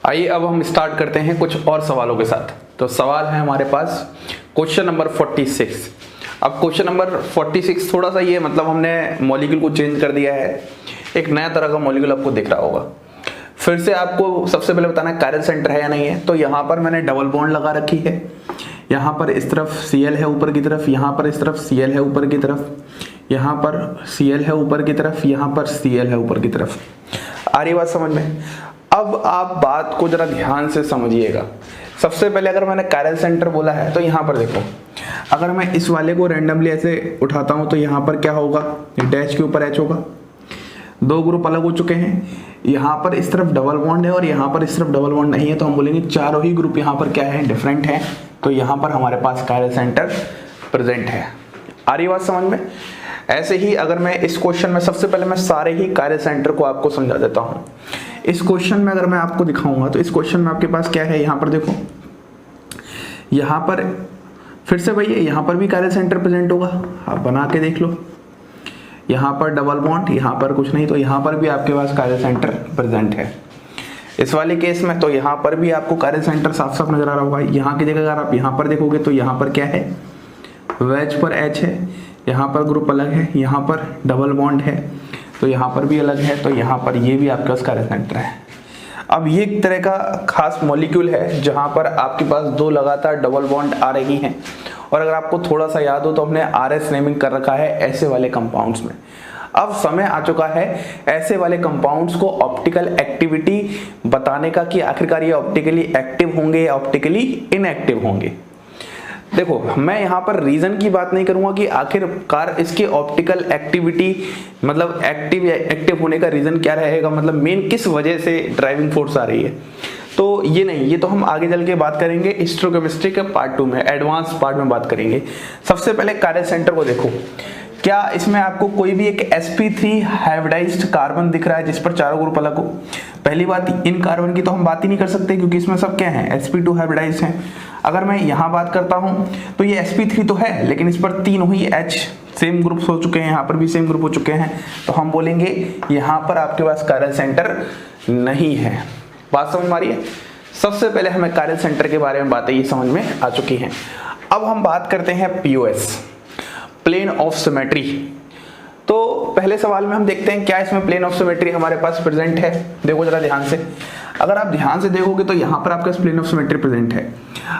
आइए अब हम स्टार्ट करते हैं कुछ और सवालों के साथ। तो सवाल है हमारे पास क्वेश्चन नंबर 46। अब क्वेश्चन नंबर 46 थोड़ा सा ये मतलब हमने मॉलिक्यूल को चेंज कर दिया है, एक नया तरह का मॉलिक्यूल आपको दिख रहा होगा। फिर से आपको सबसे पहले बताना है कायरल सेंटर है या नहीं है। तो यहाँ पर मैंने डबल बॉन्ड लगा रखी है, यहाँ पर इस तरफ Cl है ऊपर की तरफ, यहाँ पर इस तरफ Cl है ऊपर की तरफ, यहाँ पर Cl है ऊपर की तरफ, यहाँ पर Cl है ऊपर की तरफ। आ रही बात समझ में? अब आप बात को जरा ध्यान से समझिएगा। सबसे पहले अगर मैंने कायरल सेंटर बोला है तो यहाँ पर देखो, अगर मैं इस वाले को रैंडमली ऐसे उठाता हूँ तो यहाँ पर क्या होगा, डैश के ऊपर H होगा। दो ग्रुप अलग हो चुके हैं, यहाँ पर इस तरफ डबल बॉन्ड है और यहाँ पर इस तरफ डबल बॉन्ड नहीं है, तो हम बोलेंगे चारों ही ग्रुप यहाँ पर क्या है, डिफरेंट है। तो यहाँ पर हमारे पास कायरल सेंटर प्रेजेंट है। आ रही बात समझ में? ऐसे ही अगर मैं इस क्वेश्चन में सबसे पहले मैं सारे ही कायरल सेंटर को आपको समझा देता हूँ। इस क्वेश्चन में अगर मैं आपको दिखाऊंगा तो इस क्वेश्चन में आपके पास क्या है, यहाँ पर देखो, यहाँ पर फिर से भैया यहाँ पर भी कायरल सेंटर प्रेजेंट होगा, आप बना के देख लो। यहाँ पर डबल बॉन्ड, यहाँ पर कुछ नहीं, तो यहाँ पर भी आपके पास कायरल सेंटर प्रेजेंट है। इस वाले केस में तो यहाँ पर भी आपको कायरल सेंटर साफ साफ नजर आ रहा होगा। यहाँ की जगह अगर आप यहाँ पर देखोगे तो यहाँ पर क्या है, वेज पर H है, यहाँ पर ग्रुप अलग है, यहाँ पर डबल बॉन्ड है, तो यहाँ पर भी अलग है, तो यहाँ पर ये भी आपके पास कायरल सेंटर है। अब ये एक तरह का खास मॉलिक्यूल है जहाँ पर आपके पास दो लगातार डबल बॉन्ड आ रही हैं, और अगर आपको थोड़ा सा याद हो तो हमने RS नेमिंग कर रखा है ऐसे वाले कंपाउंड्स में। अब समय आ चुका है ऐसे वाले कंपाउंड्स को ऑप्टिकल एक्टिविटी बताने का कि आखिरकार ये ऑप्टिकली एक्टिव होंगे या ऑप्टिकली इनएक्टिव होंगे। देखो, मैं यहाँ पर रीजन की बात नहीं करूंगा कि आखिरकार इसकी ऑप्टिकल एक्टिविटी मतलब एक्टिव या एक्टिव होने का रीजन क्या रहेगा, मतलब मेन किस वजह से ड्राइविंग फोर्स आ रही है, तो ये नहीं, ये तो हम आगे चल के बात करेंगे हिस्टोकेमिस्ट्री के पार्ट 2 में, एडवांस पार्ट में बात करेंगे। सबसे पहले कायरल सेंटर को देखो, क्या इसमें आपको कोई भी एक sp3 हाइब्रिडाइज्ड कार्बन दिख रहा है जिस पर चारों ग्रुप अलग हो? पहली बात, इन कार्बन की तो हम बात ही नहीं कर सकते क्योंकि इसमें सब क्या है, sp2 हाइब्रिडाइज्ड हैं। अगर मैं यहाँ बात करता हूँ तो ये sp3 तो है, लेकिन इस पर तीन ही H सेम ग्रुप्स हो चुके हैं, यहाँ पर भी सेम ग्रुप हो चुके हैं, तो हम बोलेंगे यहाँ पर आपके पास कायरल सेंटर नहीं है। बात समझ में आ रही है? सबसे पहले हमें कायरल सेंटर के बारे में बातें ये समझ में आ चुकी हैं। अब हम बात करते हैं POS, प्लेन ऑफ सिमेट्री। तो पहले सवाल में हम देखते हैं क्या इसमें प्लेन ऑफ सिमेट्री हमारे पास प्रेजेंट है। देखो जरा ध्यान से, अगर आप ध्यान से देखोगे तो यहाँ पर आपके पास प्लेन ऑफ सिमेट्री प्रेजेंट है।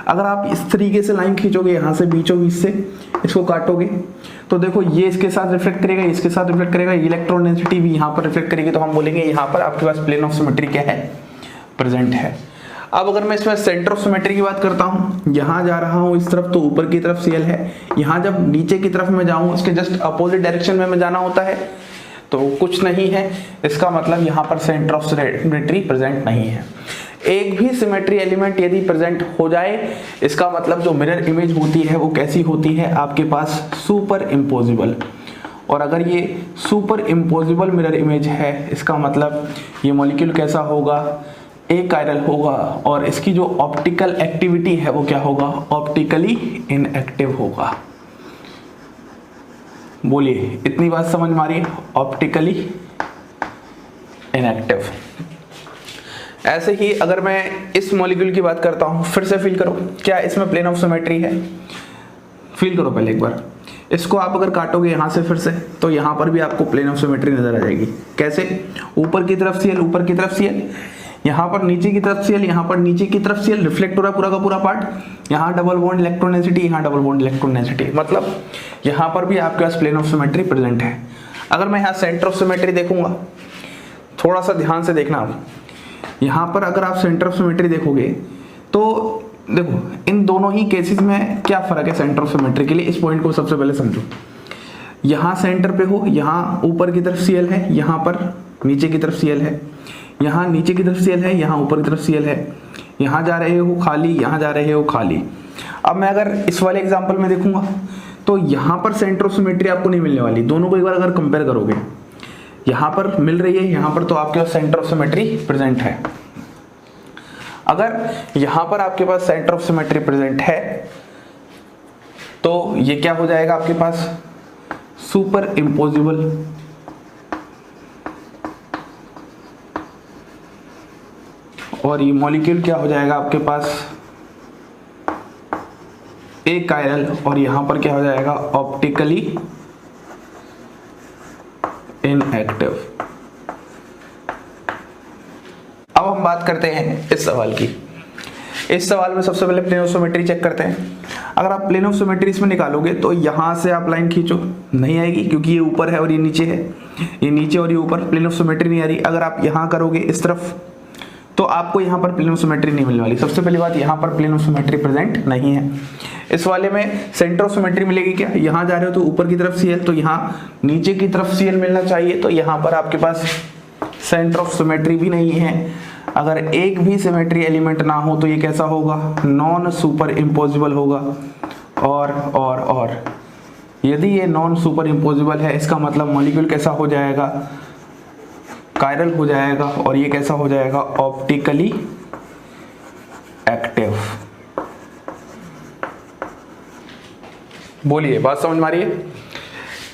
अगर आप इस तरीके से लाइन खींचोगे, यहाँ से बीचों बीच से इसको काटोगे, तो देखो ये इसके साथ रिफ्लेक्ट करेगा, इसके साथ रिफ्लेक्ट करेगा, इलेक्ट्रॉन डेंसिटी भी यहाँ पर रिफ्लेक्ट करेगी, तो हम बोलेंगे यहाँ पर आपके पास प्लेन ऑफ सिमेट्री क्या है, प्रेजेंट है। अब अगर मैं इसमें सेंटर ऑफ सिमेट्री की बात करता हूँ, यहाँ जा रहा हूँ इस तरफ तो ऊपर की तरफ Cl है, यहाँ जब नीचे की तरफ मैं जाऊँ इसके जस्ट अपोजिट डायरेक्शन में मैं जाना होता है तो कुछ नहीं है, इसका मतलब यहाँ पर सेंटर ऑफ सिमेट्री प्रेजेंट नहीं है। एक भी सिमेट्री एलिमेंट यदि प्रेजेंट हो जाए, इसका मतलब जो मिरर इमेज होती है वो कैसी होती है, आपके पास सुपर इम्पोजिबल। और अगर ये सुपर इम्पोजिबल मिरर इमेज है, इसका मतलब ये मॉलिक्यूल कैसा होगा, अकायरल होगा, और इसकी जो ऑप्टिकल एक्टिविटी है वो क्या होगा, ऑप्टिकली इनएक्टिव होगा। बोलिए, इतनी बात समझ में आ रही है? Optically inactive. ऐसे ही अगर मैं इस मॉलिक्यूल की बात करता हूं, फिर से फील करो, क्या इसमें प्लेन ऑफ सिमेट्री है? फील करो पहले एक बार, इसको आप अगर काटोगे यहाँ से फिर से, तो यहाँ पर भी आपको प्लेन ऑफ सिमेट्री नजर आ जाएगी। कैसे? ऊपर की तरफ Cl, ऊपर की तरफ Cl, यहाँ पर नीचे की तरफ Cl, यहाँ पर नीचे की तरफ Cl, रिफ्लेक्ट हो रहा है पूरा का पूरा पार्ट, यहाँ डबल बॉन्ड इलेक्ट्रॉन डेंसिटी, यहाँ डबल बॉन्ड इलेक्ट्रॉन डेंसिटी, मतलब यहाँ पर भी आपके पास प्लेन ऑफ सिमेट्री प्रेजेंट है। अगर मैं यहाँ सेंटर ऑफ सिमेट्री देखूंगा, थोड़ा सा ध्यान से देखना आप, यहाँ पर अगर आप सेंटर ऑफ सिमेट्री देखोगे तो देखो इन दोनों ही केसेस में क्या फर्क है सेंटर ऑफ सिमेट्री के लिए, इस पॉइंट को सबसे पहले समझो। यहाँ सेंटर पे हो, यहाँ ऊपर की तरफ Cl है, यहाँ पर नीचे की तरफ Cl है, यहाँ नीचे की तरफ Cl है, यहाँ ऊपर की तरफ Cl है, यहाँ जा रहे हो खाली, यहाँ जा रहे हो खाली। अब मैं अगर इस वाले एग्जांपल में देखूंगा तो यहाँ पर सेंटर ऑफ सिमेट्री आपको नहीं मिलने वाली। दोनों को एक बार अगर कंपेयर करोगे, यहाँ पर मिल रही है, यहाँ पर तो आपके पास सेंटर ऑफ सिमेट्री प्रेजेंट है। अगर यहाँ पर आपके पास सेंटर ऑफ सिमेट्री प्रेजेंट है तो ये क्या हो जाएगा आपके पास, सुपर इम्पोजिबल। और ये मॉलिक्यूल क्या हो जाएगा आपके पास, एक कायरल, और यहां पर क्या हो जाएगा, ऑप्टिकली इनएक्टिव। अब हम बात करते हैं इस सवाल की। इस सवाल में सबसे पहले प्लेन ऑफ सिमेट्री चेक करते हैं। अगर आप प्लेन ऑफ सिमेट्री इसमें निकालोगे तो यहां से आप लाइन खींचो, नहीं आएगी क्योंकि ये ऊपर है और ये नीचे है, ये नीचे और ये ऊपर, प्लेन ऑफ सिमेट्री नहीं आ रही। अगर आप यहां करोगे इस तरफ तो आपको यहाँ पर प्लेन ऑफ सिमेट्री नहीं मिलने वाली। सबसे पहली बात, यहाँ पर प्लेन ऑफ सिमेट्री प्रेजेंट नहीं है। इस वाले में सेंटर ऑफ सिमेट्री मिलेगी क्या, यहाँ जा रहे हो तो ऊपर की तरफ Cl, तो यहाँ नीचे की तरफ Cl मिलना चाहिए, तो यहाँ पर आपके पास सेंटर ऑफ सिमेट्री भी नहीं है। अगर एक भी सिमेट्री एलिमेंट ना हो तो ये कैसा होगा, नॉन सुपर इम्पोजिबल होगा। और यदि ये नॉन सुपर इम्पोजिबल है, इसका मतलब मॉलिक्यूल कैसा हो जाएगा, कायरल हो जाएगा, और ये कैसा हो जाएगा, ऑप्टिकली एक्टिव। बोलिए, बात समझ में आ रही है।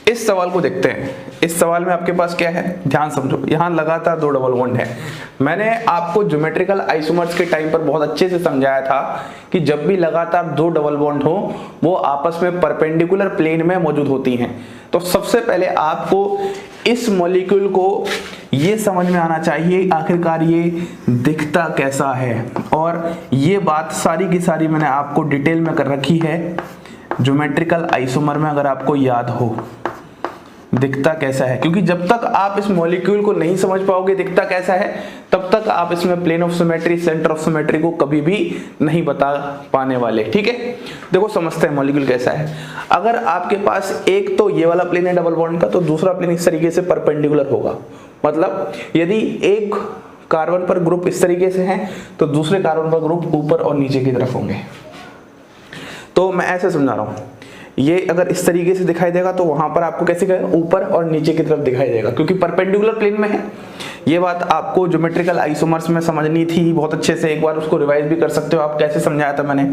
इस सवाल को देखते हैं। इस सवाल में आपके पास क्या है, ध्यान समझो, यहां लगातार दो डबल बॉन्ड है। मैंने आपको ज्योमेट्रिकल आइसोमर्स के टाइम पर बहुत अच्छे से समझाया था कि जब भी लगातार दो डबल बॉन्ड हो वो आपस में परपेंडिकुलर प्लेन में मौजूद होती हैं। तो सबसे पहले आपको इस मॉलिक्यूल को ये समझ में आना चाहिए आखिरकार ये दिखता कैसा है, और ये बात सारी की सारी मैंने आपको डिटेल में कर रखी है ज्योमेट्रिकल आइसोमर में, अगर आपको याद हो दिखता कैसा है। क्योंकि जब तक आप इस मॉलिक्यूल को नहीं समझ पाओगे दिखता कैसा है, तब तक आप इसमें plane of symmetry, centre of symmetry को कभी भी नहीं बता पाने वाले। ठीक है, देखो समझते हैं मॉलिक्यूल कैसा है। अगर आपके पास एक तो ये वाला प्लेन है डबल बॉन्ड का, तो दूसरा प्लेन इस तरीके से परपेंडिकुलर होगा। मतलब यदि एक कार्बन पर ग्रुप इस तरीके से है तो दूसरे कार्बन पर ग्रुप ऊपर और नीचे की तरफ होंगे। तो मैं ऐसे समझा रहा हूं, ये अगर इस तरीके से दिखाई देगा तो वहां पर आपको कैसे दिखाएगा, ऊपर और नीचे की तरफ दिखाई देगा, क्योंकि परपेंडिकुलर प्लेन में है। ये बात आपको ज्योमेट्रिकल आइसोमर्स में समझनी थी बहुत अच्छे से, एक बार उसको रिवाइज भी कर सकते हो आप। कैसे समझाया था मैंने,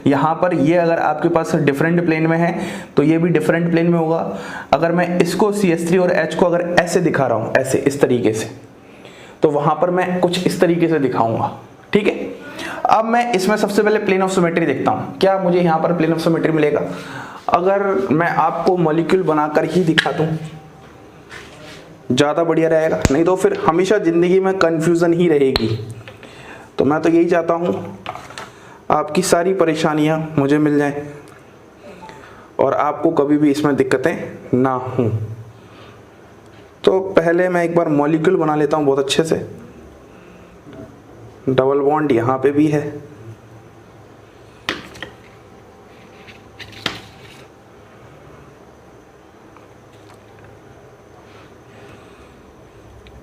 यहाँ पर ये अगर आपके पास डिफरेंट प्लेन में है तो ये भी डिफरेंट प्लेन में होगा। अगर मैं इसको CH3 और H को अगर ऐसे दिखा रहा हूँ, ऐसे इस तरीके से, तो वहां पर मैं कुछ इस तरीके से दिखाऊंगा। ठीक है, अब मैं इसमें सबसे पहले प्लेन ऑफ सिमेट्री देखता हूँ, क्या मुझे यहाँ पर प्लेन ऑफ सिमेट्री मिलेगा। अगर मैं आपको मॉलिक्यूल बनाकर ही दिखा दूं ज़्यादा बढ़िया रहेगा, नहीं तो फिर हमेशा ज़िंदगी में कंफ्यूजन ही रहेगी। तो मैं तो यही चाहता हूं आपकी सारी परेशानियां मुझे मिल जाएं और आपको कभी भी इसमें दिक्कतें ना हों। तो पहले मैं एक बार मॉलिक्यूल बना लेता हूं बहुत अच्छे से। डबल बॉन्ड यहाँ पे भी है,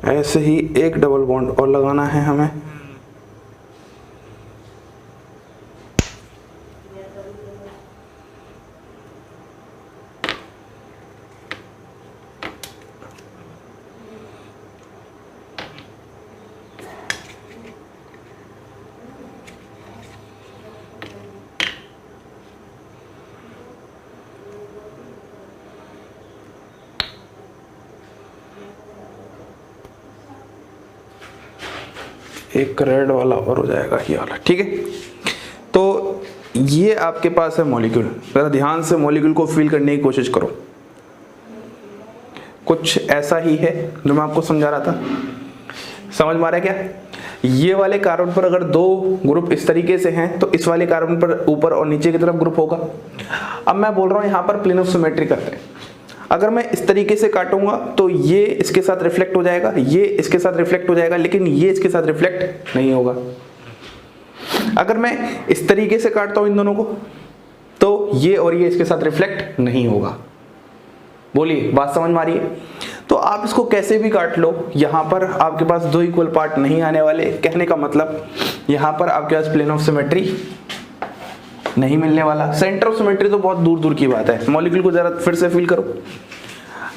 ऐसे ही एक डबल बॉन्ड और लगाना है हमें। एक रेड वाला और हो जाएगा ये वाला। ठीक है, तो ये आपके पास है मॉलिक्यूल। जरा ध्यान से मॉलिक्यूल को फील करने की कोशिश करो। कुछ ऐसा ही है जो मैं आपको समझा रहा था, समझ में आ रहा है क्या। ये वाले कार्बन पर अगर दो ग्रुप इस तरीके से हैं तो इस वाले कार्बन पर ऊपर और नीचे की तरफ ग्रुप होगा। अब मैं बोल रहा हूं यहां पर प्लेन ऑफ सिमेट्री करते हैं। अगर मैं इस तरीके से काटूंगा तो ये इसके साथ रिफ्लेक्ट हो जाएगा, ये इसके साथ रिफ्लेक्ट हो जाएगा, लेकिन ये इसके साथ रिफ्लेक्ट नहीं होगा। अगर मैं इस तरीके से काटता हूं इन दोनों को तो ये और ये इसके साथ रिफ्लेक्ट नहीं होगा। बोलिए, बात समझ में आ रही है। तो आप इसको कैसे भी काट लो, यहां पर आपके पास दो इक्वल पार्ट नहीं आने वाले। कहने का मतलब यहां पर आपके पास प्लेन ऑफ सिमेट्री नहीं मिलने वाला। सेंटर ऑफ सिमेट्री तो बहुत दूर दूर की बात है। मॉलिक्यूल को जरा फिर से फील करो।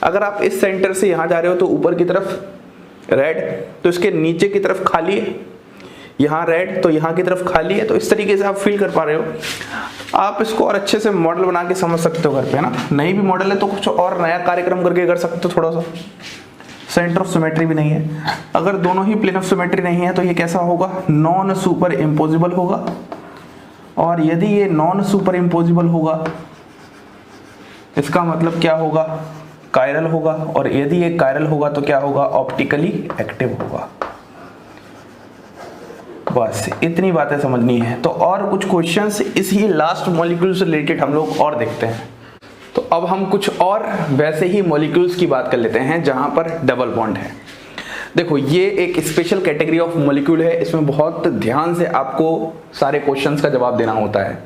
अगर आप इस सेंटर से यहां जा रहे हो तो ऊपर की तरफ रेड, तो इसके नीचे की तरफ खाली है, यहाँ रेड तो यहाँ की तरफ खाली है। तो इस तरीके से आप फील कर पा रहे हो। आप इसको और अच्छे से मॉडल बना के समझ सकते हो घर पे, है ना। नहीं भी मॉडल है तो कुछ और नया कार्यक्रम करके कर सकते हो, थोड़ा सा सेंटर ऑफ सिमेट्री भी नहीं है। अगर दोनों ही प्लेन ऑफ सिमेट्री नहीं है तो ये कैसा होगा, नॉन सुपर इम्पोजिबल होगा। और यदि ये नॉन सुपर इम्पोजिबल होगा इसका मतलब क्या होगा, कायरल होगा। और यदि ये कायरल होगा तो क्या होगा, ऑप्टिकली एक्टिव होगा। बस इतनी बातें समझनी है। तो और कुछ क्वेश्चंस इसी लास्ट मॉलिक्यूल से रिलेटेड हम लोग और देखते हैं। तो अब हम कुछ और वैसे ही मॉलिक्यूल्स की बात कर लेते हैं जहां पर डबल बॉन्ड है। देखो ये एक स्पेशल कैटेगरी ऑफ मॉलिक्यूल है, इसमें बहुत ध्यान से आपको सारे क्वेश्चंस का जवाब देना होता है।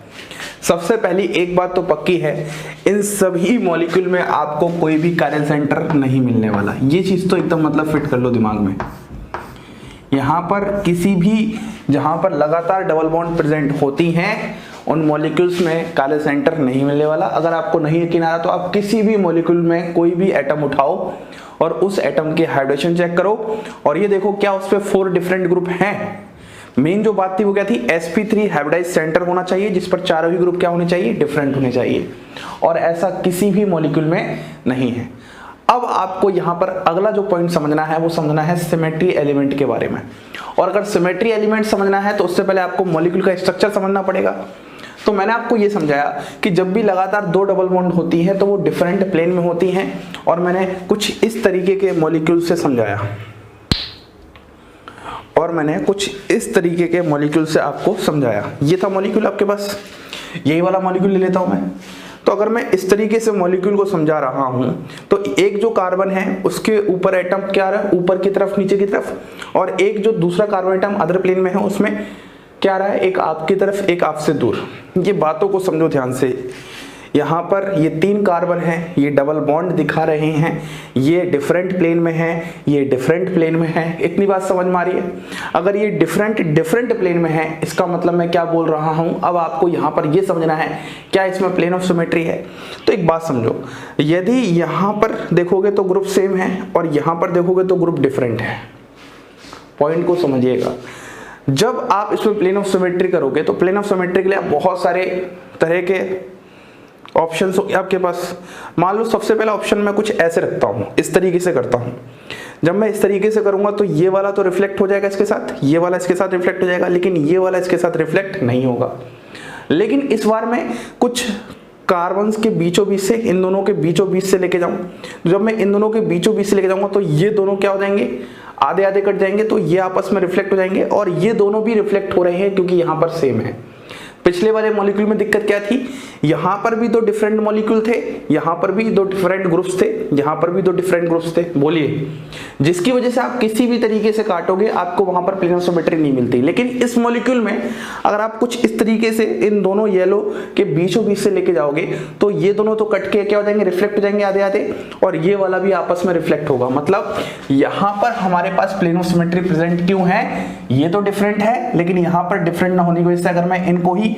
सबसे पहली एक बात तो पक्की है, इन सभी मॉलिक्यूल में आपको कोई भी कायरल सेंटर नहीं मिलने वाला। ये चीज तो एकदम मतलब फिट कर लो दिमाग में। यहाँ पर किसी भी जहां पर लगातार डबल बॉन्ड प्रेजेंट होती हैं उन मॉलिक्यूल्स में कायरल सेंटर नहीं मिलने वाला। अगर आपको नहीं यकीन आ रहा तो आप किसी भी मॉलिक्यूल में कोई भी एटम उठाओ और उस एटम के हाइड्रोजन चेक करो और ये देखो क्या उस पे 4 डिफरेंट ग्रुप हैं। मेन जो बात थी वो क्या थी, sp3 हाइब्रिडाइज सेंटर होना चाहिए जिस पर चारों ही ग्रुप क्या होने चाहिए, डिफरेंट होने चाहिए। और ऐसा किसी भी मॉलिक्यूल में नहीं है। अब आपको यहाँ पर अगला जो पॉइंट समझना है वो समझना है सिमेट्री एलिमेंट के बारे में। और अगर सिमेट्री एलिमेंट समझना है तो उससे पहले आपको मॉलिक्यूल का स्ट्रक्चर समझना पड़ेगा। तो मैंने आपको ये समझाया कि जब भी लगातार 2 डबल बॉन्ड होती हैं तो वो डिफरेंट प्लेन में होती हैं। और मैंने कुछ इस तरीके के मॉलिक्यूल से समझाया आपको समझाया। ये था मॉलिक्यूल आपके पास, यही वाला मॉलिक्यूल ले लेता हूं मैं। तो अगर मैं इस तरीके से मॉलिक्यूल को समझा रहा हूं तो एक जो कार्बन है उसके ऊपर एटम क्या रहा है, ऊपर की तरफ नीचे की तरफ, और एक जो दूसरा कार्बन एटम अदर प्लेन में है उसमें क्या रहा है, एक आपकी तरफ एक आपसे दूर। ये बातों को समझो ध्यान से। यहाँ पर ये 3 कार्बन हैं, ये डबल बॉन्ड दिखा रहे हैं, ये डिफरेंट प्लेन में है, ये डिफरेंट प्लेन में है। इतनी बात समझ में आ रही है। अगर ये डिफरेंट प्लेन में है इसका मतलब मैं क्या बोल रहा हूँ, अब आपको यहाँ पर ये समझना है क्या इसमें प्लेन ऑफ सिमेट्री है। तो एक बात समझो, यदि यहाँ पर देखोगे तो ग्रुप सेम है और यहाँ पर देखोगे तो ग्रुप डिफरेंट है। पॉइंट को समझिएगा। जब आप इसमें प्लेन ऑफ सिमेट्री करोगे तो प्लेन ऑफ सिमेट्री के लिए आप बहुत सारे तरह के ऑप्शंस हो आपके पास। मान लो सबसे पहला ऑप्शन मैं कुछ ऐसे रखता हूं, इस तरीके से करता हूं। जब मैं इस तरीके से करूंगा तो ये वाला तो रिफ्लेक्ट हो जाएगा इसके साथ, ये वाला इसके साथ रिफ्लेक्ट हो जाएगा, लेकिन ये वाला इसके साथ रिफ्लेक्ट नहीं होगा। लेकिन इस बार मैं कुछ कार्बन्स के बीचों बीच से, इन दोनों के बीचों बीच से लेके जाऊं। जब मैं इन दोनों के बीचों बीच से लेके जाऊंगा तो ये दोनों क्या हो जाएंगे, आधे आधे कट जाएंगे, तो ये आपस में रिफ्लेक्ट हो जाएंगे। और ये दोनों भी रिफ्लेक्ट हो रहे हैं क्योंकि यहाँ पर सेम है। पिछले वाले मॉलिक्यूल में दिक्कत क्या थी, यहां पर भी 2 डिफरेंट मॉलिक्यूल थे, यहां पर भी 2 डिफरेंट ग्रुप्स थे, यहां पर भी 2 डिफरेंट ग्रुप्स थे। बोलिए, जिसकी वजह से आप किसी भी तरीके से काटोगे आपको वहां पर प्लेन ऑफ सिमेट्री नहीं मिलती। लेकिन इस मॉलिक्यूल में अगर आप कुछ इस तरीके से इन दोनों येलो के बीचों बीच से लेके जाओगे तो ये दोनों तो कट के क्या हो जाएंगे, रिफ्लेक्ट हो जाएंगे आधे आधे, और ये वाला भी आपस में रिफ्लेक्ट होगा। मतलब यहां पर हमारे पास प्लेन ऑफ सिमेट्री प्रेजेंट क्यों है, ये तो डिफरेंट है लेकिन यहां पर डिफरेंट ना होने की वजह से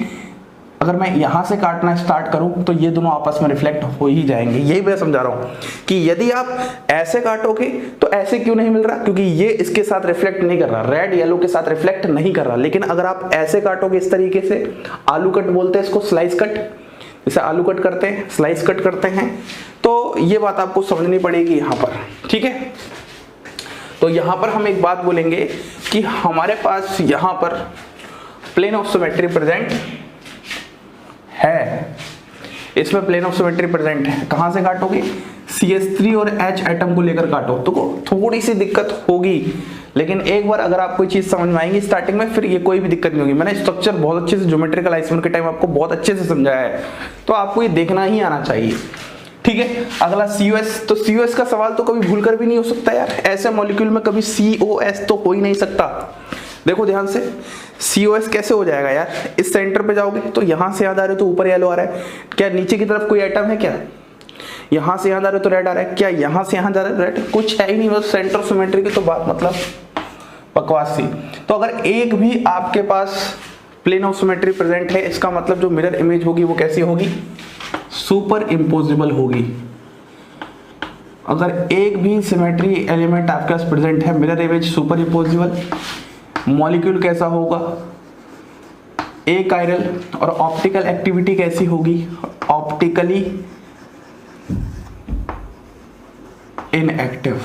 अगर मैं यहां से काटना स्टार्ट करूं तो ये दोनों आपस में रिफ्लेक्ट हो ही जाएंगे। यही मैं समझा रहा हूं कि यदि आप ऐसे काटोगे तो ऐसे क्यों नहीं मिल रहा, क्योंकि ये इसके साथ रिफ्लेक्ट नहीं कर रहा, रेड येलो के साथ रिफ्लेक्ट नहीं कर रहा। लेकिन अगर आप ऐसे काटोगे इस तरीके से, आलू कट बोलते हैं इसको, स्लाइस कट, जैसे आलू कट करते हैं स्लाइस कट करते हैं, तो ये बात आपको समझनी पड़ेगी यहां पर। ठीक है, तो यहां पर हम एक बात बोलेंगे कि हमारे पास यहां पर प्लेन ऑफ सिमेट्री प्रेजेंट है, इसमें प्लेन ऑफ सिमेट्री प्रेजेंट है। कहां से काटोगे, CH3 और H एटम को लेकर काटो तो थोड़ी सी दिक्कत होगी, लेकिन एक बार अगर आप कोई चीज समझ में आएंगी स्टार्टिंग में फिर ये कोई भी दिक्कत नहीं होगी। मैंने स्ट्रक्चर बहुत अच्छे से ज्योमेट्रिकल आइसोमर के टाइम आपको बहुत अच्छे से समझाया है, तो आपको ये देखना ही आना चाहिए। ठीक है, अगला COS। तो COS का सवाल तो कभी भूलकर भी नहीं हो सकता यार, ऐसे मॉलिक्यूल में कभी COS तो हो ही नहीं सकता। देखो ध्यान से, COS कैसे हो जाएगा यार, इस सेंटर पे जाओगे तो यहां से याद आ रहे हो तो ऊपर येलो आ रहा है, क्या नीचे की तरफ कोई एटम है, क्या यहां से यहां जा रहे हो तो रेड आ रहा है, क्या यहां से यहां जा रहा है रेड, कुछ है ही नहीं, बस सेंटर ऑफ सिमेट्री की तो बात मतलब बकवास थी। तो अगर एक भी आपके पास प्लेन ऑफ सिमेट्री प्रेजेंट है इसका मतलब जो मिरर इमेज होगी वो कैसी होगी, सुपर इम्पोजिबल होगी। अगर एक भी सिमेट्री एलिमेंट आपके पास प्रेजेंट है, mirror image super imposable, molecule कैसा होगा, ए कायरल, और ऑप्टिकल एक्टिविटी कैसी होगी, ऑप्टिकली इनएक्टिव।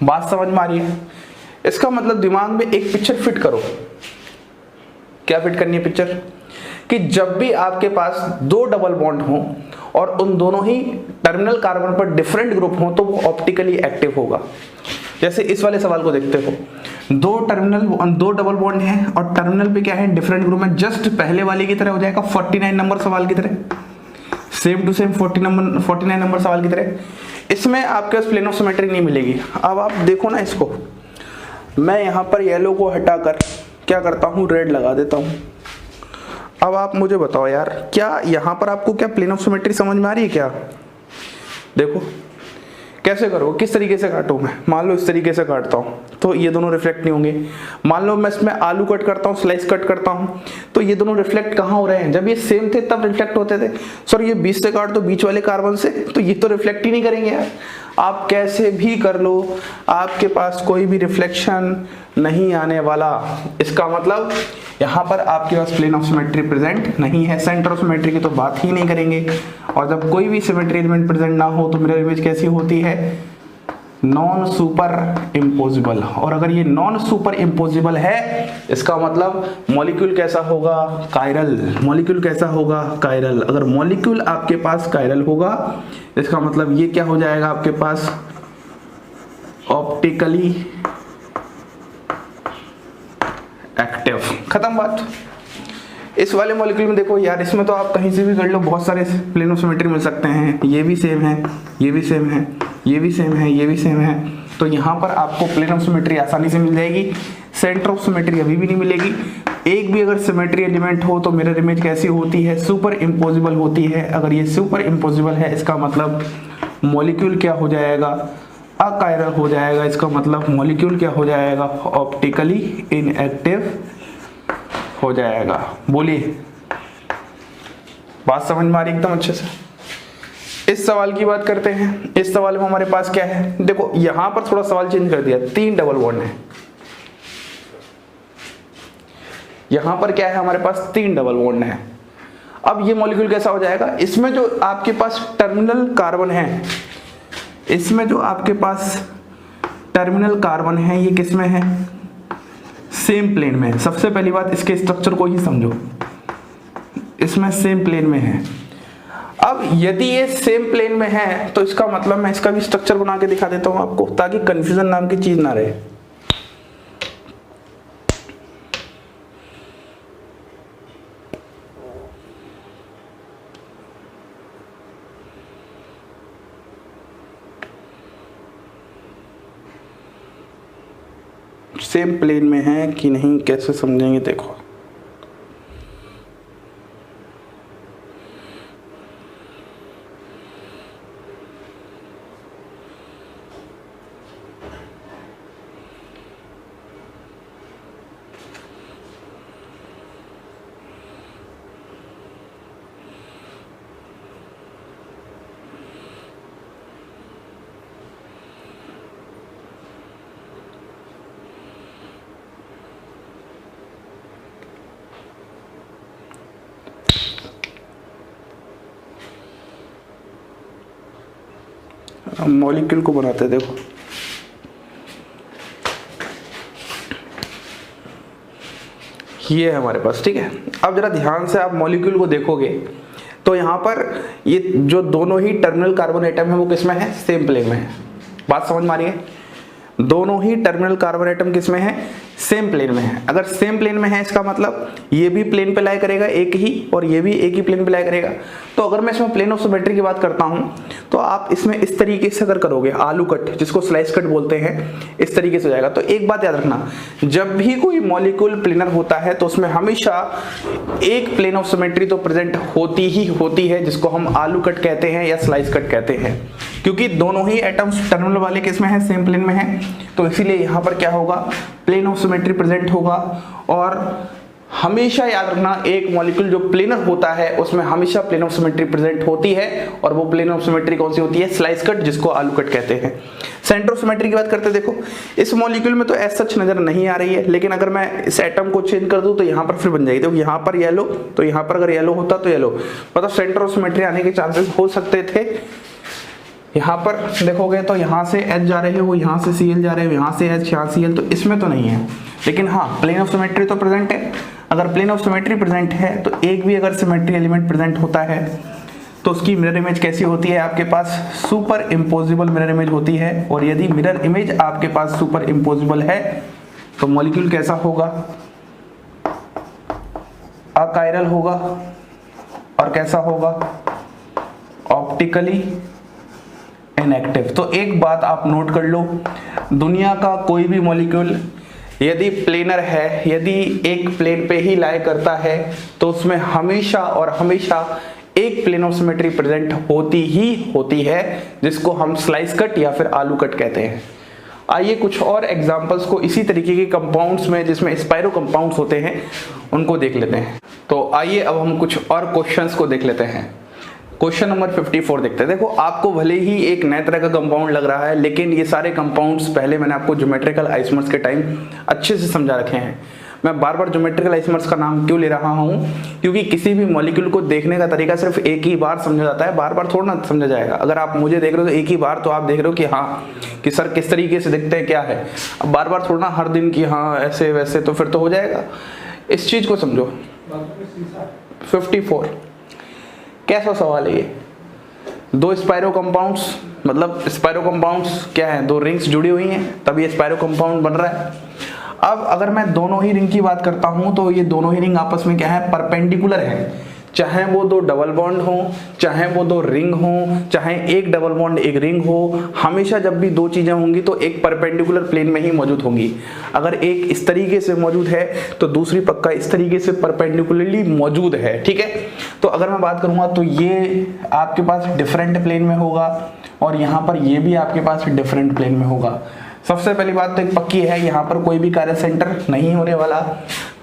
बात समझ में आ रही है? इसका मतलब दिमाग में एक पिक्चर फिट करो। क्या फिट करनी है पिक्चर? कि जब भी आपके पास दो डबल बॉन्ड हो और उन दोनों ही टर्मिनल कार्बन पर डिफरेंट ग्रुप हो तो वो ऑप्टिकली एक्टिव होगा। जैसे इस वाले सवाल को देखते हो, दो डबल बॉन्ड हैं और टर्मिनल पे क्या है, डिफरेंट ग्रुप में। जस्ट पहले वाले की तरह हो जाएगा, 49 नंबर सवाल की तरह, सेम टू सेम 49 नंबर सवाल की तरह। इसमें आपके पास प्लेन ऑफ सिमेट्री नहीं मिलेगी। अब आप देखो ना इसको, मैं यहाँ पर येलो को हटाकर क्या करता हूँ, रेड लगा देता हूँ। अब आप मुझे बताओ यार, क्या यहाँ पर आपको क्या प्लेन ऑफ सिमेट्री समझ में आ रही है क्या? देखो कैसे करो, किस तरीके से काटूं मैं। मान लो इस तरीके से काटता हूं तो ये दोनों रिफ्लेक्ट नहीं होंगे। मान लो मैं इसमें आलू कट करता हूं, स्लाइस कट करता हूं, तो ये दोनों रिफ्लेक्ट कहाँ हो रहे हैं? जब ये सेम थे तब रिफ्लेक्ट होते थे। सर ये बीच से काट दो, बीच वाले कार्बन से, तो ये तो रिफ्लेक्ट ही नहीं करेंगे यार। आप कैसे भी कर लो, आपके पास कोई भी रिफ्लेक्शन नहीं आने वाला। इसका मतलब यहाँ पर आपके पास प्लेन ऑफ सिमेट्री प्रेजेंट नहीं है। सेंटर ऑफ सिमेट्री की तो बात ही नहीं करेंगे। और जब कोई भी सिमेट्री एलिमेंट प्रेजेंट ना हो तो मिरर इमेज कैसी होती है? Non super imposable. और अगर ये नॉन सुपर इम्पोजिबल है, इसका मतलब मॉलिक्यूल कैसा होगा? कायरल। मॉलिक्यूल कैसा होगा? कायरल। अगर मॉलिक्यूल आपके पास कायरल होगा, इसका मतलब ये क्या हो जाएगा आपके पास? Optically active. खत्म बात। इस वाले मॉलिक्यूल में देखो यार, इसमें तो आप कहीं से भी कर लो, बहुत सारे प्लेन ऑफ सिमेट्री मिल सकते हैं। ये भी सेम है, ये भी सेम है, ये भी सेम है, ये भी सेम है। तो यहाँ पर आपको प्लेन ऑफ सिमेट्री आसानी से मिल जाएगी। सेंटर ऑफ सिमेट्री अभी भी नहीं मिलेगी। एक भी अगर सिमेट्री एलिमेंट हो तो मिरर इमेज कैसी होती है? सुपर इम्पोजिबल होती है। अगर ये सुपर इम्पोजिबल है, इसका मतलब मॉलिक्यूल क्या हो जाएगा? अकायरल हो जाएगा। इसका मतलब मॉलिक्यूल क्या हो जाएगा? ऑप्टिकली इनएक्टिव हो जाएगा। बोलिए, बात समझ में आ रही एकदम अच्छे से? इस सवाल की बात करते हैं। इस सवाल में हमारे पास क्या है? देखो यहां पर थोड़ा सवाल चेंज कर दिया, 3 डबल बॉन्ड है। यहां पर क्या है हमारे पास? 3 डबल बॉन्ड है। अब ये मॉलिक्यूल कैसा हो जाएगा? इसमें जो आपके पास टर्मिनल कार्बन है, इसमें जो आपके पास टर्मिनल कार्बन है, ये किस में है? सेम प्लेन में है। सबसे पहली बात, इसके स्ट्रक्चर को ही समझो, इसमें सेम प्लेन में है। अब यदि ये सेम प्लेन में है तो इसका मतलब मैं इसका भी स्ट्रक्चर बना के दिखा देता हूं आपको, ताकि कंफ्यूजन नाम की चीज ना रहे। सेम प्लेन में है कि नहीं कैसे समझेंगे? देखो मॉलिक्यूल को बनाते हैं। देखो ये है हमारे पास, ठीक है। अब जरा ध्यान से आप मॉलिक्यूल को देखोगे तो यहाँ पर ये जो दोनों ही टर्मिनल कार्बन एटम है वो किसमें है? सेम प्लेन में है। बात समझ में आ रही है? दोनों ही टर्मिनल कार्बन एटम किसमें है? सेम प्लेन में है। अगर सेम प्लेन में है, इसका मतलब ये भी प्लेन पे लाई करेगा एक ही, और ये भी एक ही प्लेन पे लाई करेगा। तो अगर मैं इसमें प्लेन ऑफ सिमेट्री की बात करता हूं तो आप इसमें इस तरीके से अगर करोगे, आलू कट जिसको स्लाइस कट बोलते हैं, इस तरीके से हो जाएगा। तो एक बात याद रखना, जब भी कोई मॉलिक्यूल प्लेनर होता है तो उसमें हमेशा एक प्लेन ऑफ सिमेट्री तो प्रेजेंट होती ही होती है, जिसको हम आलू कट कहते हैं या स्लाइस कट कहते हैं, क्योंकि दोनों ही एटम्स टर्मिनल वाले किसमें है? सेम प्लेन में है। तो इसीलिए यहाँ पर क्या होगा? प्लेन ऑफ सिमेट्री प्रेजेंट होगा। और हमेशा याद रखना, एक मॉलिक्यूल जो प्लेनर होता है उसमें हमेशा प्लेन ऑफ सिमेट्री प्रेजेंट होती है, और वो प्लेन ऑफ सिमेट्री कौन सी होती है? स्लाइस कट, जिसको आलू कट कहते हैं। सेंटर ऑफ सिमेट्री की बात करते हैं। देखो इस मॉलिक्यूल में तो ऐसा सच नजर नहीं आ रही है, लेकिन अगर मैं इस एटम को चेंज कर दूं तो यहाँ पर फिर बन जाएगी। तो यहाँ पर येलो, तो यहाँ पर अगर येलो होता तो येलो, मतलब सेंटर ऑफ सिमेट्री आने के चांसेस हो सकते थे। यहाँ पर देखोगे तो यहाँ से H जा रहे हैं, वो यहाँ से Cl जा रहे हैं, यहाँ से H, यहाँ Cl, तो इसमें तो नहीं है। लेकिन हाँ, प्लेन ऑफ सिमेट्री तो प्रेजेंट है। अगर प्लेन ऑफ सिमेट्री प्रेजेंट है तो एक भी अगर सिमेट्री एलिमेंट प्रेजेंट होता है तो उसकी मिरर इमेज कैसी होती है? आपके पास सुपर इम्पोजिबल मिरर इमेज होती है। और यदि मिरर इमेज आपके पास सुपर इम्पोजिबल है तो मॉलिक्यूल कैसा होगा? अकायरल होगा। और कैसा होगा? Optically inactive. तो एक बात आप नोट कर लो, दुनिया का कोई भी मॉलिक्यूल यदि प्लेनर है, यदि एक प्लेन पे ही लाई करता है, तो उसमें हमेशा और हमेशा एक प्लेन ऑफ सिमेट्री प्रेजेंट होती ही होती है, जिसको हम स्लाइस कट या फिर आलू कट कहते हैं। आइए कुछ और एग्जांपल्स को इसी तरीके के कंपाउंड्स में, जिसमें स्पाइरो कंपाउंड्स होते हैं, उनको देख लेते हैं। तो आइए अब हम कुछ और क्वेश्चंस को देख लेते हैं। क्वेश्चन नंबर 54 देखते हैं। देखो, आपको भले ही एक नए तरह का कंपाउंड लग रहा है, लेकिन ये सारे कंपाउंड्स पहले मैंने आपको ज्योमेट्रिकल आइसोमर्स के टाइम अच्छे से समझा रखे हैं। मैं बार बार ज्योमेट्रिकल आइसोमर्स का नाम क्यों ले रहा हूँ? क्योंकि किसी भी मॉलिक्यूल को देखने का तरीका सिर्फ एक ही बार समझा जाता है, बार बार थोड़ा ना समझा जाएगा। अगर आप मुझे देख रहे हो तो एक ही बार तो आप देख रहे हो कि हाँ, कि सर किस तरीके से दिखते हैं, क्या है। अब बार बार थोड़ा ना हर दिन कि हाँ ऐसे वैसे, तो फिर तो हो जाएगा। इस चीज को समझो। 54 कैसा सवाल है ये? दो स्पाइरो कंपाउंड्स, मतलब स्पाइरो कंपाउंड्स क्या है? दो रिंग्स जुड़ी हुई हैं, तब ये स्पाइरो कंपाउंड बन रहा है। अब अगर मैं दोनों ही रिंग की बात करता हूं तो ये दोनों ही रिंग आपस में क्या है? परपेंडिकुलर है। चाहे वो दो डबल बॉन्ड हो, चाहे वो दो रिंग हो, चाहे एक डबल बॉन्ड एक रिंग हो, हमेशा जब भी दो चीजें होंगी तो एक परपेंडिकुलर प्लेन में ही मौजूद होंगी। अगर एक इस तरीके से मौजूद है तो दूसरी पक्का इस तरीके से परपेंडिकुलरली मौजूद है, ठीक है। तो अगर मैं बात करूंगा तो ये आपके पास डिफरेंट प्लेन में होगा और यहाँ पर ये भी आपके पास डिफरेंट प्लेन में होगा। सबसे पहली बात तो एक पक्की है, यहाँ पर कोई भी कार्य सेंटर नहीं होने वाला,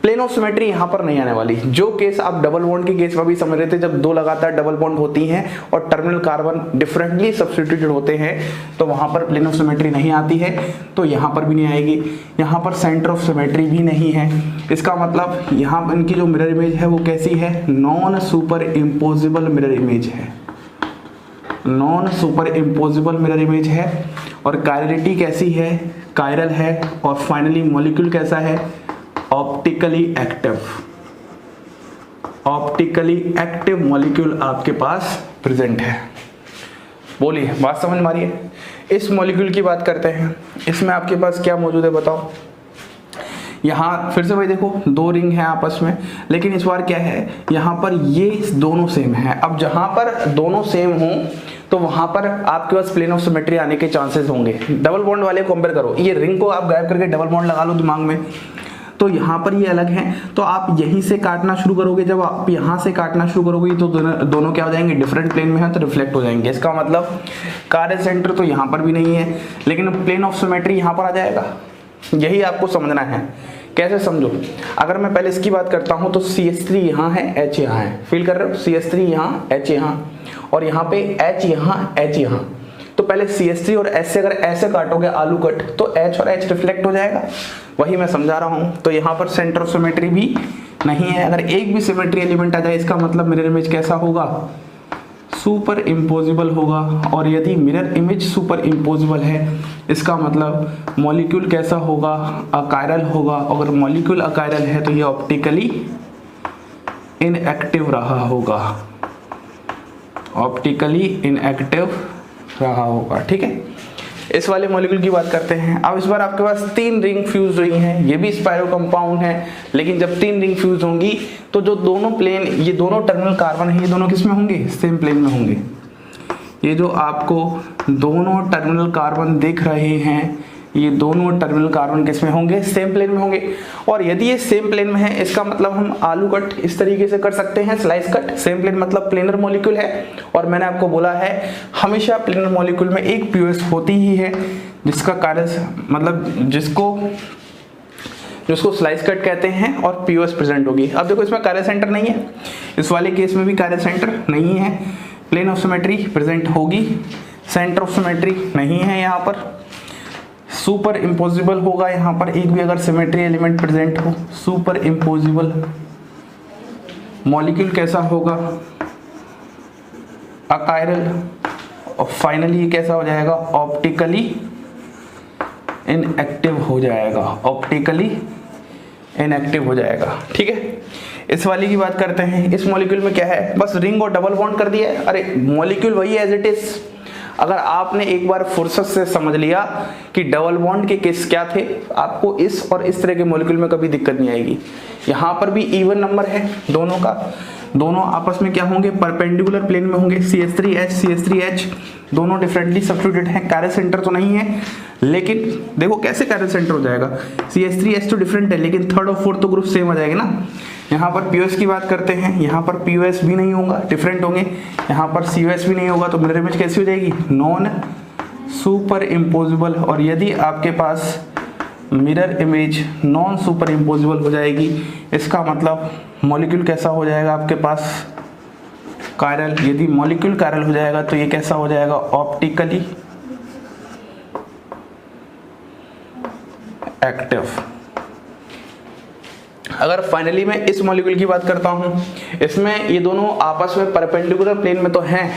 प्लेन ऑफ सिमेट्री यहाँ पर नहीं आने वाली। जो केस आप डबल बॉन्ड के केस में भी समझ रहे थे, जब दो लगातार डबल बॉन्ड होती हैं और टर्मिनल कार्बन डिफरेंटली सब्स्टिट्यूटेड होते हैं, तो वहां पर प्लेन ऑफ सिमेट्री नहीं आती है, तो यहाँ पर भी नहीं आएगी। यहाँ पर सेंटर ऑफ सिमेट्री भी नहीं है। इसका मतलब यहाँ पर इनकी जो मिरर इमेज है वो कैसी है? Non super imposable mirror image है। Non super imposable mirror image है। और कायरलिटी कैसी है? कायरल है। और फाइनली मॉलिक्यूल कैसा है? Optically active. Optically active molecule आपके पास प्रेजेंट है। बोलिए, बात समझ में आ रही है? इस मॉलिक्यूल की बात करते हैं। इसमें आपके पास क्या मौजूद है बताओ? यहाँ फिर से भाई देखो, दो रिंग है आपस में, लेकिन इस बार क्या है? यहाँ पर ये दोनों सेम है। अब जहां पर दोनों सेम हो तो वहां पर आपके पास प्लेन ऑफ सिमेट्री आने के चांसेस होंगे। डबल बॉन्ड वाले कंपेयर करो, ये रिंग को आप गायब करके डबल बॉन्ड लगा लो दिमाग में, तो यहाँ पर ये अलग है, तो आप यहीं से काटना शुरू करोगे। जब आप यहाँ से काटना शुरू करोगे तो दोनों क्या हो जाएंगे? डिफरेंट प्लेन में है तो रिफ्लेक्ट हो जाएंगे। इसका मतलब कार्य सेंटर तो यहाँ पर भी नहीं है, लेकिन प्लेन ऑफ सिमेट्री यहाँ पर आ जाएगा। यही आपको समझना है। कैसे समझो? अगर मैं पहले इसकी बात करता हूं तो CH3 यहाँ है, H यहाँ है। फील कर रहे हो? CH3 यहाँ, H यहाँ, और यहाँ पे H यहाँ, H यहाँ। तो पहले CH3 और H से अगर ऐसे काटोगे आलू कट, तो H और H रिफ्लेक्ट हो जाएगा। वही मैं समझा रहा हूं। तो यहाँ पर सेंटर ऑफ सिमेट्री भी नहीं है। अगर एक भी सिमेट्री एलिमेंट आ जाए, इसका मतलब मिरर इमेज कैसा होगा? सुपर इम्पोजिबल होगा। और यदि मिरर इमेज सुपर इम्पोजिबल है, इसका मतलब मॉलिक्यूल कैसा होगा? अकायरल होगा। अगर मॉलिक्यूल अकायरल है तो ये ऑप्टिकली इनएक्टिव रहा होगा। ऑप्टिकली इनएक्टिव रहा होगा, ठीक है। इस वाले मॉलिक्यूल की बात करते हैं। अब इस बार आपके पास तीन रिंग फ्यूज हुई हैं। ये भी स्पाइरो कंपाउंड है, लेकिन जब तीन रिंग फ्यूज होंगी तो जो दोनों प्लेन, ये दोनों टर्मिनल कार्बन है, ये दोनों किस में होंगे? सेम प्लेन में होंगे। ये जो आपको दोनों टर्मिनल कार्बन दिख रहे हैं, ये दोनों टर्मिनल कार्बन किस में होंगे? सेम प्लेन में होंगे। और यदि ये सेम प्लेन में है, इसका मतलब हम आलू कट इस तरीके से कर सकते हैं, स्लाइस कट। सेम प्लेन मतलब प्लेनर मॉलिक्यूल है। और मैंने आपको बोला है हमेशा प्लेनर मॉलिक्यूल में एक पीओएस होती ही है, जिसका कार्य मतलब जिसको स्लाइस कट कहते हैं, और पीओएस प्रेजेंट होगी। अब देखो, इसमें कार्य सेंटर नहीं है, इस वाले केस में भी कार्य सेंटर नहीं है। प्लेन ऑफ सिमेट्री प्रेजेंट होगी, सेंटर ऑफ सिमेट्री नहीं है। यहाँ पर सुपर इम्पोजिबल होगा। यहाँ पर एक भी अगर सिमेट्री एलिमेंट प्रेजेंट हो, सुपर इम्पोजिबल। मॉलिक्यूल कैसा होगा? अकायरल। और फाइनली ये कैसा हो जाएगा, ऑप्टिकली इनएक्टिव हो जाएगा, ऑप्टिकली इनएक्टिव हो जाएगा। ठीक है, इस वाली की बात करते हैं। इस मॉलिक्यूल में क्या है, बस रिंग और डबल बॉन्ड कर दिया है। अरे मॉलिक्यूल वही एज इट इज। अगर आपने एक बार फुर्सत से समझ लिया कि डबल बॉन्ड के केस क्या थे, आपको इस और इस तरह के मॉलिक्यूल में कभी दिक्कत नहीं आएगी। यहाँ पर भी इवन नंबर है दोनों का, दोनों आपस में क्या होंगे, परपेंडिकुलर प्लेन में होंगे। CH3H CH3H दोनों डिफरेंटली सब्स्टिट्यूटेड हैं, कार्य सेंटर तो नहीं है, लेकिन देखो कैसे कार्य सेंटर हो जाएगा। CH3H तो डिफरेंट है, लेकिन थर्ड और फोर्थ तो ग्रुप सेम आ जाएगा ना। यहाँ पर POS की बात करते हैं, यहाँ पर POS भी नहीं होगा, डिफरेंट होंगे। यहाँ पर COS भी नहीं होगा, तो मिरर इमेज कैसी हो जाएगी, नॉन सुपर इम्पोजिबल। और यदि आपके पास mirror image non super impossible हो जाएगी, इसका मतलब मॉलिक्यूल कैसा हो जाएगा आपके पास, कायरल। यदि मॉलिक्यूल कायरल हो जाएगा तो ये कैसा हो जाएगा, ऑप्टिकली एक्टिव। अगर फाइनली मैं इस मॉलिक्यूल की बात करता हूं, इसमें ये दोनों आपस में परपेंडिकुलर प्लेन में तो हैं,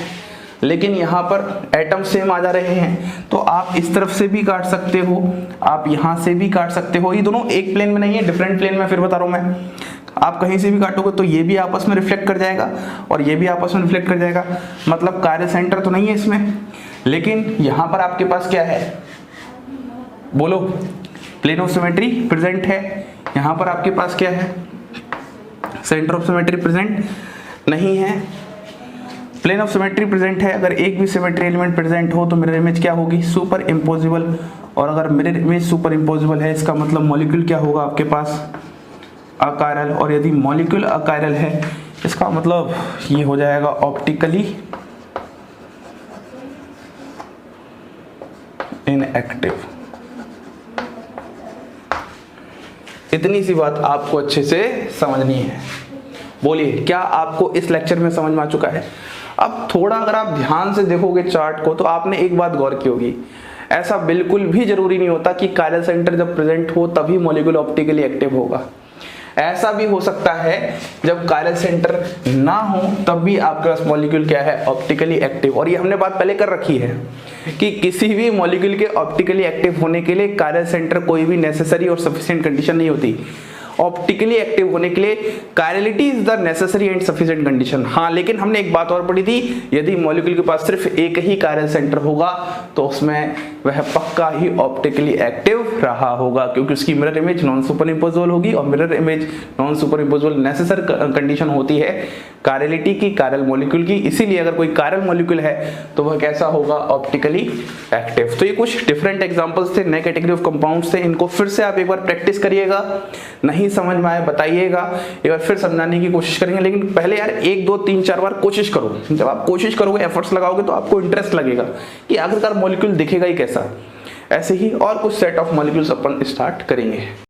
लेकिन यहाँ पर एटम सेम आ जा रहे हैं, तो आप इस तरफ से भी काट सकते हो, आप यहाँ से भी काट सकते हो। ये दोनों एक प्लेन में नहीं है, डिफरेंट प्लेन में। फिर बता रहा हूँ मैं, आप कहीं से भी काटोगे तो ये भी आपस में रिफ्लेक्ट कर जाएगा और ये भी आपस में रिफ्लेक्ट कर जाएगा। मतलब कार्य सेंटर तो नहीं है इसमें, लेकिन यहाँ पर आपके पास क्या है, बोलो, प्लेन ऑफ सिमेट्री प्रेजेंट है। यहाँ पर आपके पास क्या है, सेंटर ऑफ सिमेट्री प्रेजेंट नहीं है। प्लेन ऑफ सिमेट्री प्रेजेंट है, अगर एक भी सिमेट्री एलिमेंट प्रेजेंट हो तो मिरर इमेज क्या होगी, सुपर इम्पोजिबल। और अगर मिरर इमेज सुपर इम्पोजिबल है, इसका मतलब मॉलिक्यूल क्या होगा आपके पास, अकायरल। और यदि मॉलिक्यूल अकायरल है, इसका मतलब ये हो जाएगा ऑप्टिकली इनएक्टिव। इतनी सी बात आपको अच्छे से समझनी है। बोलिए, क्या आपको इस लेक्चर में समझ में आ चुका है? अब थोड़ा अगर आप ध्यान से देखोगे चार्ट को, तो आपने एक बात गौर की होगी, ऐसा बिल्कुल भी जरूरी नहीं होता कि कायरल सेंटर जब प्रेजेंट हो तभी मॉलिक्यूल ऑप्टिकली एक्टिव होगा। ऐसा भी हो सकता है जब कायरल सेंटर ना हो तब भी आपके पास मॉलिक्यूल क्या है, ऑप्टिकली एक्टिव। और ये हमने बात पहले कर रखी है कि किसी भी मॉलिक्यूल के ऑप्टिकली एक्टिव होने के लिए कायरल सेंटर कोई भी नेसेसरी और सफिशिएंट कंडीशन नहीं होती। ऑप्टिकली एक्टिव होने के लिए chirality is the necessary and sufficient condition. हाँ, लेकिन हमने एक बात और पढ़ी थी, यदि मॉलिक्यूल के पास सिर्फ एक ही कायरल सेंटर होगा तो उसमें वह पक्का ही ऑप्टिकली एक्टिव रहा होगा, क्योंकि उसकी mirror image non super imposable होगी। और mirror image non super imposable necessary condition होती है कायरलिटी की, कायरल मॉलिक्यूल की। इसीलिए अगर कोई कायरल मॉलिक्यूल है तो वह कैसा होगा, ऑप्टिकली एक्टिव। तो ये कुछ डिफरेंट एग्जांपल्स थे, नए कैटेगरी ऑफ कंपाउंड्स थे। इनको फिर से आप एक बार प्रैक्टिस करिएगा, नहीं समझ में आए बताइएगा, एक बार फिर समझाने की कोशिश करेंगे। लेकिन पहले यार 1 2 3 4 बार कोशिश करो। जब आप कोशिश करोगे, एफर्ट्स लगाओगे, तो आपको इंटरेस्ट लगेगा कि आखिरकार मॉलिक्यूल दिखेगा ही कैसा। ऐसे ही और कुछ set of molecules upon start करेंगे।